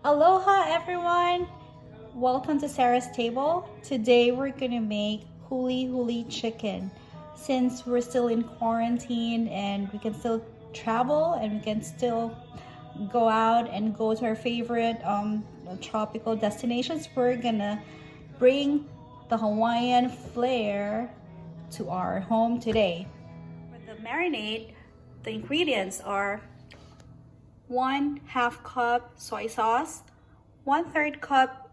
Aloha everyone! Welcome to Sarah's Table. Today we're gonna make Huli-Huli Chicken. Since we're still in quarantine and we can still travel and we can still go out and go to our favorite tropical destinations, we're gonna bring the Hawaiian flair to our home today. For the marinade, the ingredients are 1/2 cup soy sauce, 1/3 cup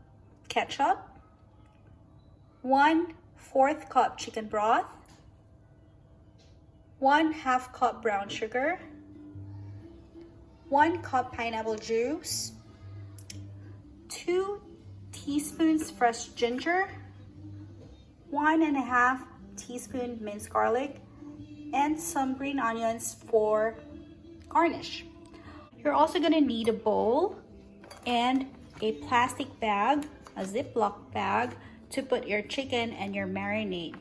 ketchup, 1/4 cup chicken broth, 1/2 cup brown sugar, 1 cup pineapple juice, 2 teaspoons fresh ginger, 1.5 teaspoon minced garlic, and some green onions for garnish. You're also gonna need a bowl and a plastic bag, a Ziploc bag, to put your chicken and your marinade.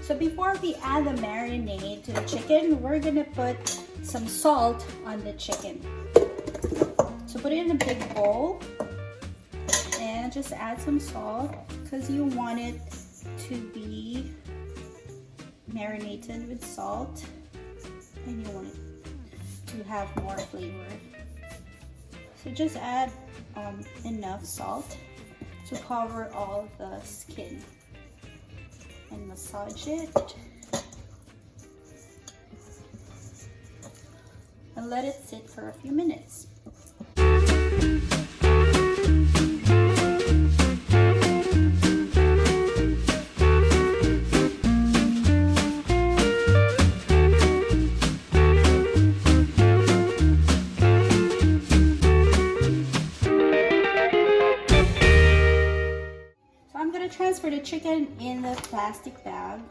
So before we add the marinade to the chicken, we're gonna put some salt on the chicken. So put it in a big bowl and just add some salt because you want it to be marinated with salt and you want it to have more flavor. So just add enough salt to cover all the skin. And massage it and let it sit for a few minutes. Transfer the chicken in the plastic bag.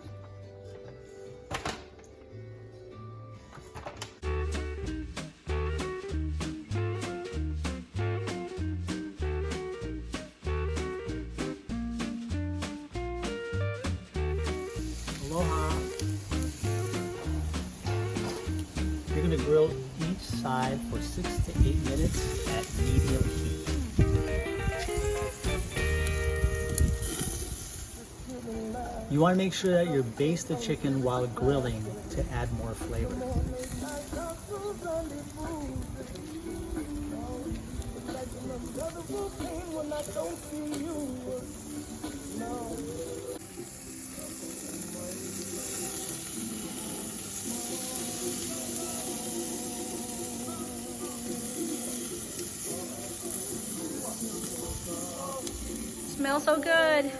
Aloha. You're going to grill each side for 6 to 8 minutes at medium heat. You want to make sure that you baste the chicken while grilling to add more flavor. Smells so good.